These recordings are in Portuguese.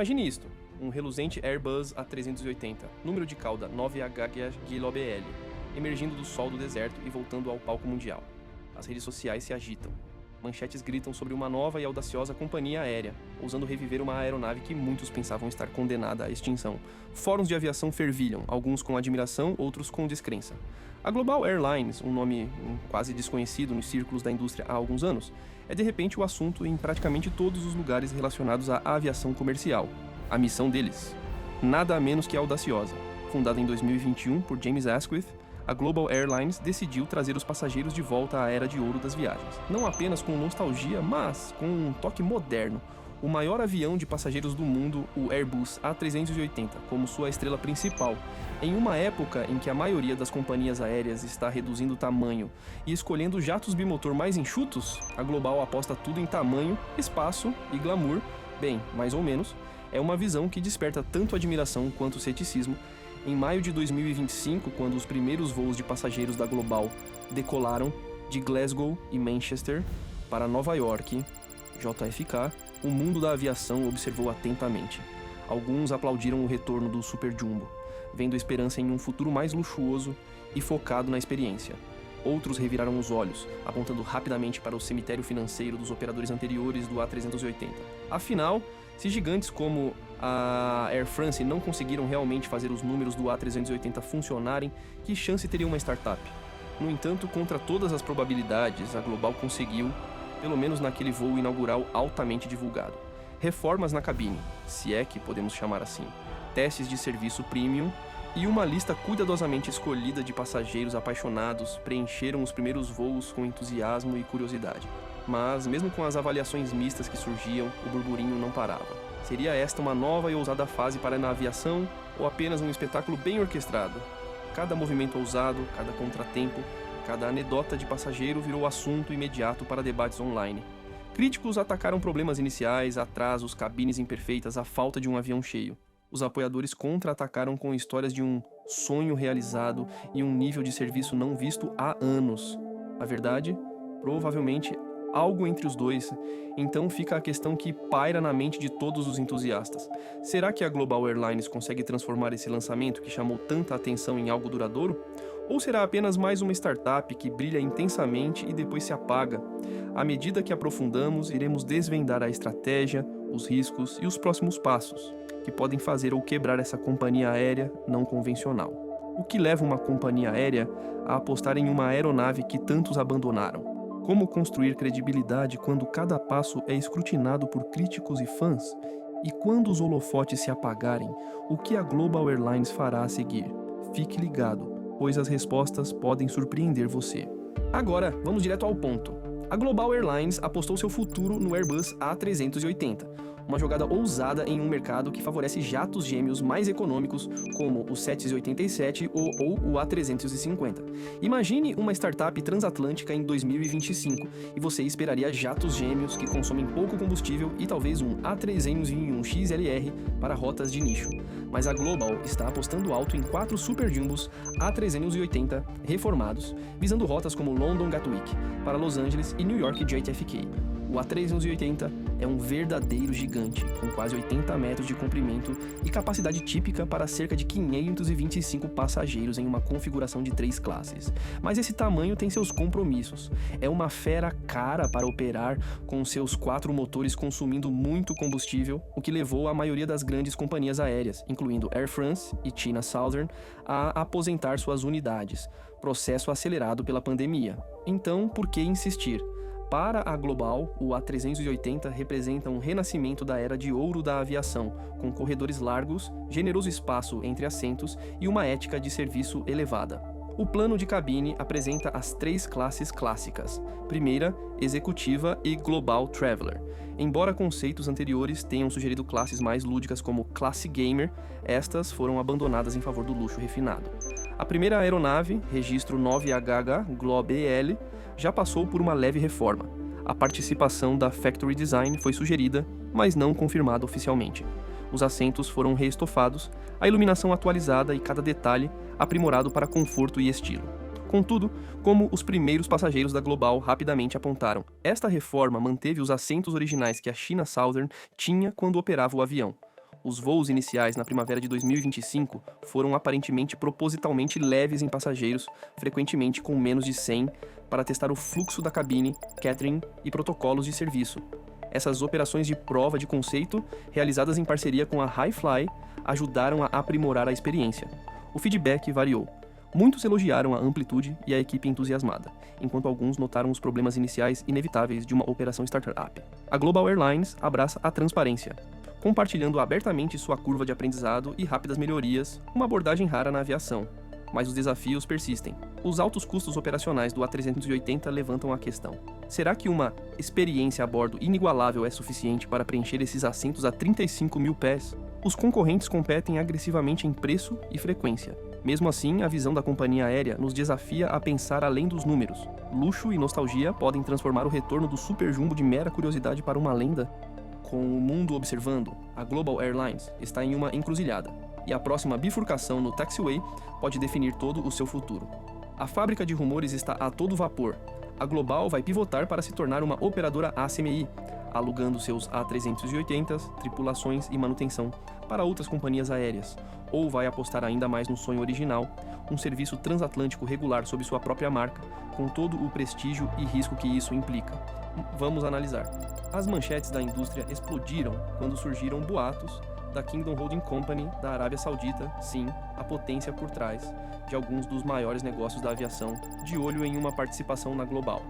Imagine isto, um reluzente Airbus A380, número de cauda 9HGLOBL, emergindo do sol do deserto e voltando ao palco mundial. As redes sociais se agitam. Manchetes gritam sobre uma nova e audaciosa companhia aérea, ousando reviver uma aeronave que muitos pensavam estar condenada à extinção. Fóruns de aviação fervilham, alguns com admiração, outros com descrença. A Global Airlines, um nome quase desconhecido nos círculos da indústria há alguns anos, é de repente o assunto em praticamente todos os lugares relacionados à aviação comercial. A missão deles, nada menos que audaciosa. Fundada em 2021 por James Asquith, a Global Airlines decidiu trazer os passageiros de volta à era de ouro das viagens. Não apenas com nostalgia, mas com um toque moderno. O maior avião de passageiros do mundo, o Airbus A380, como sua estrela principal. Em uma época em que a maioria das companhias aéreas está reduzindo o tamanho e escolhendo jatos bimotor mais enxutos, a Global aposta tudo em tamanho, espaço e glamour. Bem, mais ou menos, é uma visão que desperta tanto admiração quanto ceticismo. Em maio de 2025, quando os primeiros voos de passageiros da Global decolaram de Glasgow e Manchester para Nova York, JFK, o mundo da aviação observou atentamente. Alguns aplaudiram o retorno do Super Jumbo, vendo esperança em um futuro mais luxuoso e focado na experiência. Outros reviraram os olhos, apontando rapidamente para o cemitério financeiro dos operadores anteriores do A380. Afinal, se gigantes como a Air France não conseguiram realmente fazer os números do A380 funcionarem, que chance teria uma startup? No entanto, contra todas as probabilidades, a Global conseguiu, pelo menos naquele voo inaugural altamente divulgado. Reformas na cabine, se é que podemos chamar assim, testes de serviço premium e uma lista cuidadosamente escolhida de passageiros apaixonados preencheram os primeiros voos com entusiasmo e curiosidade. Mas, mesmo com as avaliações mistas que surgiam, o burburinho não parava. Seria esta uma nova e ousada fase para a aviação ou apenas um espetáculo bem orquestrado? Cada movimento ousado, cada contratempo, cada anedota de passageiro virou assunto imediato para debates online. Críticos atacaram problemas iniciais, atrasos, cabines imperfeitas, a falta de um avião cheio. Os apoiadores contra-atacaram com histórias de um sonho realizado e um nível de serviço não visto há anos. A verdade? Provavelmente algo entre os dois. Então fica a questão que paira na mente de todos os entusiastas. Será que a Global Airlines consegue transformar esse lançamento que chamou tanta atenção em algo duradouro? Ou será apenas mais uma startup que brilha intensamente e depois se apaga? À medida que aprofundamos, iremos desvendar a estratégia, os riscos e os próximos passos que podem fazer ou quebrar essa companhia aérea não convencional. O que leva uma companhia aérea a apostar em uma aeronave que tantos abandonaram? Como construir credibilidade quando cada passo é escrutinado por críticos e fãs? E quando os holofotes se apagarem, o que a Global Airlines fará a seguir? Fique ligado, pois as respostas podem surpreender você. Agora, vamos direto ao ponto. A Global Airlines apostou seu futuro no Airbus A380, uma jogada ousada em um mercado que favorece jatos gêmeos mais econômicos, como o 787 ou o A350. Imagine uma startup transatlântica em 2025 e você esperaria jatos gêmeos que consomem pouco combustível e talvez um A321XLR para rotas de nicho. Mas a Global está apostando alto em 4 Super Jumbos A380 reformados, visando rotas como London Gatwick, para Los Angeles e New York JFK. O A380 é um verdadeiro gigante, com quase 80 metros de comprimento e capacidade típica para cerca de 525 passageiros em uma configuração de 3 classes. Mas esse tamanho tem seus compromissos. É uma fera cara para operar, com seus 4 motores consumindo muito combustível, o que levou a maioria das grandes companhias aéreas, incluindo Air France e China Southern, a aposentar suas unidades, processo acelerado pela pandemia. Então, por que insistir? Para a Global, o A380 representa um renascimento da era de ouro da aviação, com corredores largos, generoso espaço entre assentos e uma ética de serviço elevada. O plano de cabine apresenta as 3 classes clássicas: Primeira, Executiva e Global Traveler. Embora conceitos anteriores tenham sugerido classes mais lúdicas como Classe Gamer, estas foram abandonadas em favor do luxo refinado. A primeira aeronave, registro 9HH GloBL, já passou por uma leve reforma. A participação da Factory Design foi sugerida, mas não confirmada oficialmente. Os assentos foram reestofados, a iluminação atualizada e cada detalhe aprimorado para conforto e estilo. Contudo, como os primeiros passageiros da Global rapidamente apontaram, esta reforma manteve os assentos originais que a China Southern tinha quando operava o avião. Os voos iniciais na primavera de 2025 foram aparentemente propositalmente leves em passageiros, frequentemente com menos de 100, para testar o fluxo da cabine, catering e protocolos de serviço. Essas operações de prova de conceito, realizadas em parceria com a Hi-Fly, ajudaram a aprimorar a experiência. O feedback variou. Muitos elogiaram a amplitude e a equipe entusiasmada, enquanto alguns notaram os problemas iniciais inevitáveis de uma operação startup. A Global Airlines abraça a transparência, compartilhando abertamente sua curva de aprendizado e rápidas melhorias, uma abordagem rara na aviação. Mas os desafios persistem. Os altos custos operacionais do A380 levantam a questão. Será que uma experiência a bordo inigualável é suficiente para preencher esses assentos a 35 mil pés? Os concorrentes competem agressivamente em preço e frequência. Mesmo assim, a visão da companhia aérea nos desafia a pensar além dos números. Luxo e nostalgia podem transformar o retorno do Super Jumbo de mera curiosidade para uma lenda? Com o mundo observando, a Global Airlines está em uma encruzilhada, e a próxima bifurcação no taxiway pode definir todo o seu futuro. A fábrica de rumores está a todo vapor. A Global vai pivotar para se tornar uma operadora ACMI, alugando seus A380, tripulações e manutenção para outras companhias aéreas, ou vai apostar ainda mais no sonho original, um serviço transatlântico regular sob sua própria marca, com todo o prestígio e risco que isso implica. Vamos analisar. As manchetes da indústria explodiram quando surgiram boatos da Kingdom Holding Company da Arábia Saudita, sim, a potência por trás de alguns dos maiores negócios da aviação, de olho em uma participação na Global.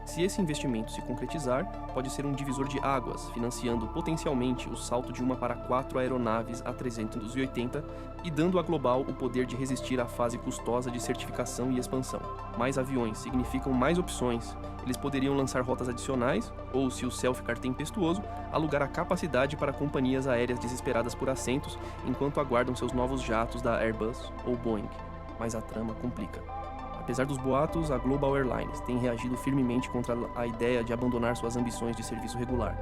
Se esse investimento se concretizar, pode ser um divisor de águas, financiando potencialmente o salto de 1 para 4 aeronaves A380 e dando à Global o poder de resistir à fase custosa de certificação e expansão. Mais aviões significam mais opções. Eles poderiam lançar rotas adicionais, ou, se o céu ficar tempestuoso, alugar a capacidade para companhias aéreas desesperadas por assentos enquanto aguardam seus novos jatos da Airbus ou Boeing. Mas a trama complica. Apesar dos boatos, a Global Airlines tem reagido firmemente contra a ideia de abandonar suas ambições de serviço regular.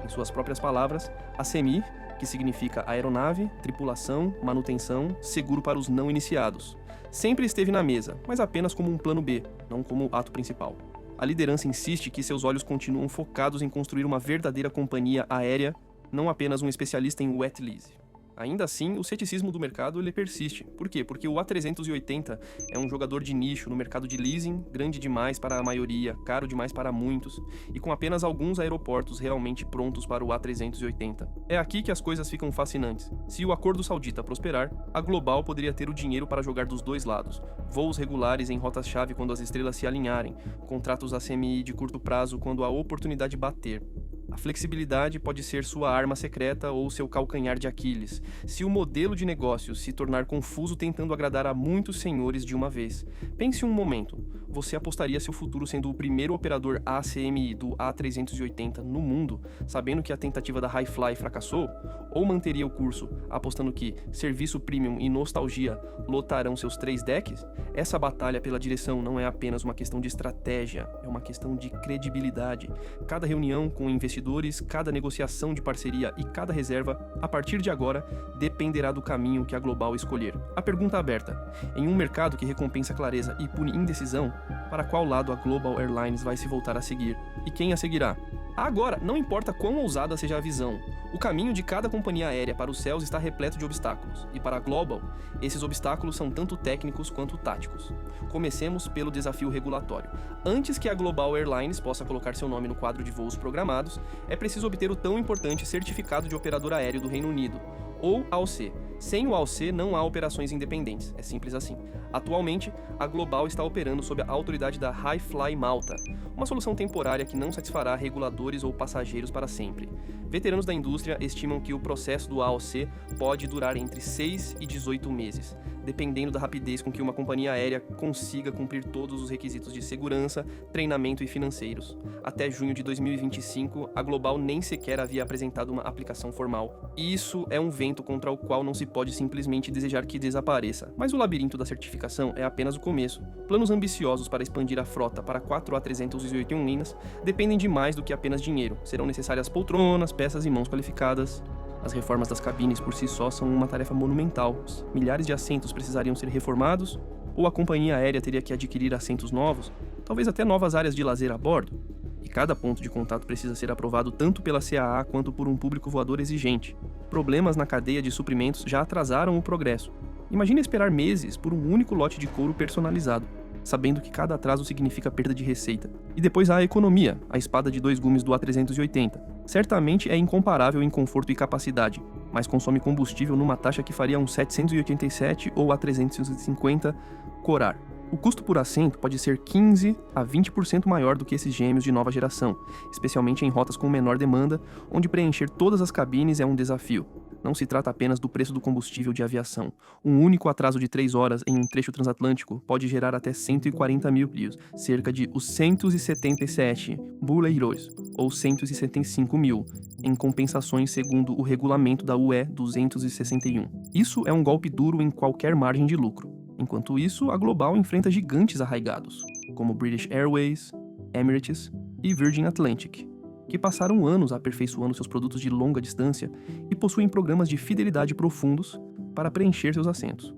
Em suas próprias palavras, a CMI, que significa aeronave, tripulação, manutenção, seguro para os não iniciados, sempre esteve na mesa, mas apenas como um plano B, não como ato principal. A liderança insiste que seus olhos continuam focados em construir uma verdadeira companhia aérea, não apenas um especialista em wet lease. Ainda assim, o ceticismo do mercado ele persiste. Por quê? Porque o A380 é um jogador de nicho no mercado de leasing, grande demais para a maioria, caro demais para muitos, e com apenas alguns aeroportos realmente prontos para o A380. É aqui que as coisas ficam fascinantes. Se o acordo saudita prosperar, a Global poderia ter o dinheiro para jogar dos dois lados. Voos regulares em rotas-chave quando as estrelas se alinharem, contratos ACMI de curto prazo quando a oportunidade bater. A flexibilidade pode ser sua arma secreta ou seu calcanhar de Aquiles, se o modelo de negócio se tornar confuso tentando agradar a muitos senhores de uma vez. Pense um momento, você apostaria seu futuro sendo o primeiro operador ACMI do A380 no mundo, sabendo que a tentativa da Hi-Fly fracassou? Ou manteria o curso, apostando que serviço premium e nostalgia lotarão seus 3 decks? Essa batalha pela direção não é apenas uma questão de estratégia, é uma questão de credibilidade. Cada reunião com investidores, cada negociação de parceria e cada reserva, a partir de agora, dependerá do caminho que a Global escolher. A pergunta aberta: em um mercado que recompensa clareza e pune indecisão, para qual lado a Global Airlines vai se voltar a seguir? E quem a seguirá? Agora, não importa quão ousada seja a visão, o caminho de cada companhia aérea para os céus está repleto de obstáculos, e para a Global, esses obstáculos são tanto técnicos quanto táticos. Comecemos pelo desafio regulatório. Antes que a Global Airlines possa colocar seu nome no quadro de voos programados, é preciso obter o tão importante Certificado de Operador Aéreo do Reino Unido, ou AOC. Sem o AOC não há operações independentes, é simples assim. Atualmente, a Global está operando sob a autoridade da Hi-Fly Malta, uma solução temporária que não satisfará reguladores ou passageiros para sempre. Veteranos da indústria estimam que o processo do AOC pode durar entre 6 e 18 meses, dependendo da rapidez com que uma companhia aérea consiga cumprir todos os requisitos de segurança, treinamento e financeiros. Até junho de 2025, a Global nem sequer havia apresentado uma aplicação formal. Isso é um vento contra o qual não se pode simplesmente desejar que desapareça, mas o labirinto da certificação é apenas o começo. Planos ambiciosos para expandir a frota para 4 A381 linhas dependem de mais do que apenas dinheiro. Serão necessárias poltronas, peças e mãos qualificadas. As reformas das cabines por si só são uma tarefa monumental. Milhares de assentos precisariam ser reformados, ou a companhia aérea teria que adquirir assentos novos, talvez até novas áreas de lazer a bordo. E cada ponto de contato precisa ser aprovado tanto pela CAA quanto por um público voador exigente. Problemas na cadeia de suprimentos já atrasaram o progresso. Imagine esperar meses por um único lote de couro personalizado, sabendo que cada atraso significa perda de receita. E depois há a economia, a espada de 2 gumes do A380. Certamente é incomparável em conforto e capacidade, mas consome combustível numa taxa que faria um 787 ou A350 corar. O custo por assento pode ser 15 a 20% maior do que esses gêmeos de nova geração, especialmente em rotas com menor demanda, onde preencher todas as cabines é um desafio. Não se trata apenas do preço do combustível de aviação. Um único atraso de 3 horas em um trecho transatlântico pode gerar até 140 mil plios, cerca de os 177 buleiros, ou 175 mil, em compensações segundo o regulamento da UE 261. Isso é um golpe duro em qualquer margem de lucro. Enquanto isso, a Global enfrenta gigantes arraigados, como British Airways, Emirates e Virgin Atlantic, que passaram anos aperfeiçoando seus produtos de longa distância e possuem programas de fidelidade profundos para preencher seus assentos.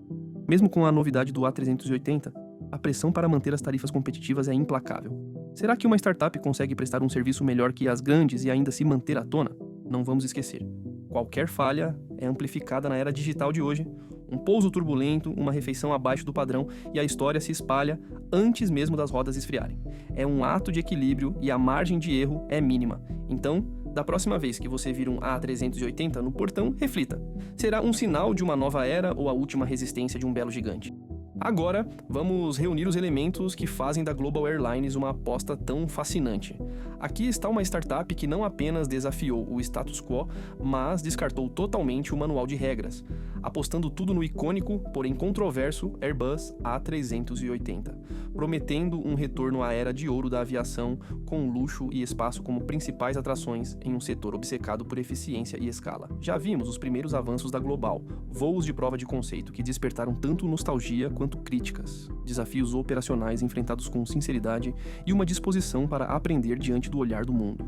Mesmo com a novidade do A380, a pressão para manter as tarifas competitivas é implacável. Será que uma startup consegue prestar um serviço melhor que as grandes e ainda se manter à tona? Não vamos esquecer. Qualquer falha é amplificada na era digital de hoje. Um pouso turbulento, uma refeição abaixo do padrão e a história se espalha antes mesmo das rodas esfriarem. É um ato de equilíbrio e a margem de erro é mínima. Então, da próxima vez que você vir um A380 no portão, reflita. Será um sinal de uma nova era ou a última resistência de um belo gigante? Agora, vamos reunir os elementos que fazem da Global Airlines uma aposta tão fascinante. Aqui está uma startup que não apenas desafiou o status quo, mas descartou totalmente o manual de regras, apostando tudo no icônico, porém controverso Airbus A380, prometendo um retorno à era de ouro da aviação com luxo e espaço como principais atrações em um setor obcecado por eficiência e escala. Já vimos os primeiros avanços da Global, voos de prova de conceito que despertaram tanto nostalgia quanto críticas, desafios operacionais enfrentados com sinceridade e uma disposição para aprender diante do olhar do mundo.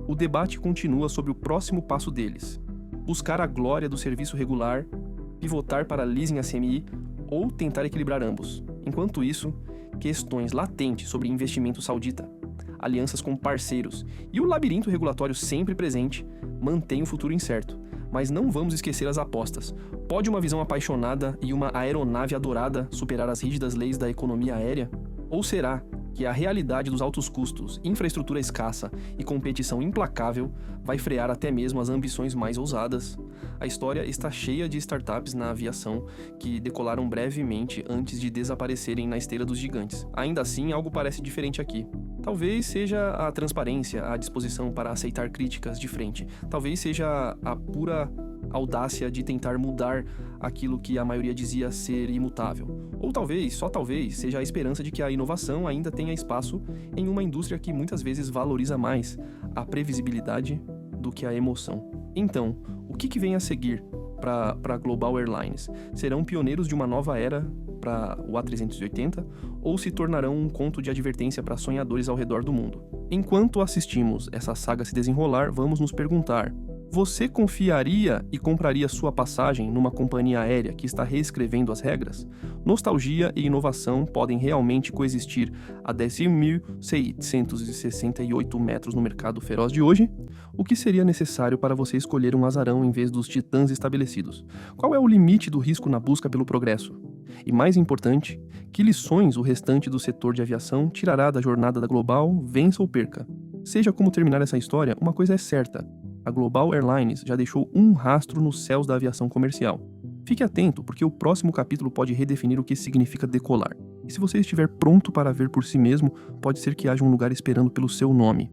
O debate continua sobre o próximo passo deles: buscar a glória do serviço regular, pivotar para leasing ACMI ou tentar equilibrar ambos. Enquanto isso, questões latentes sobre investimento saudita, alianças com parceiros e o labirinto regulatório sempre presente mantêm o futuro incerto. Mas não vamos esquecer as apostas. Pode uma visão apaixonada e uma aeronave adorada superar as rígidas leis da economia aérea? Ou será que a realidade dos altos custos, infraestrutura escassa e competição implacável vai frear até mesmo as ambições mais ousadas? A história está cheia de startups na aviação que decolaram brevemente antes de desaparecerem na esteira dos gigantes. Ainda assim, algo parece diferente aqui. Talvez seja a transparência, a disposição para aceitar críticas de frente. Talvez seja a pura audácia de tentar mudar aquilo que a maioria dizia ser imutável. Ou talvez, só talvez, seja a esperança de que a inovação ainda tenha espaço em uma indústria que muitas vezes valoriza mais a previsibilidade do que a emoção. Então, o que vem a seguir para a Global Airlines? Serão pioneiros de uma nova era para o A380 ou se tornarão um conto de advertência para sonhadores ao redor do mundo? Enquanto assistimos essa saga se desenrolar, vamos nos perguntar: você confiaria e compraria sua passagem numa companhia aérea que está reescrevendo as regras? Nostalgia e inovação podem realmente coexistir a 10.668 metros no mercado feroz de hoje? O que seria necessário para você escolher um azarão em vez dos titãs estabelecidos? Qual é o limite do risco na busca pelo progresso? E mais importante, que lições o restante do setor de aviação tirará da jornada da Global, vença ou perca? Seja como terminar essa história, uma coisa é certa: a Global Airlines já deixou um rastro nos céus da aviação comercial. Fique atento, porque o próximo capítulo pode redefinir o que significa decolar. E se você estiver pronto para ver por si mesmo, pode ser que haja um lugar esperando pelo seu nome.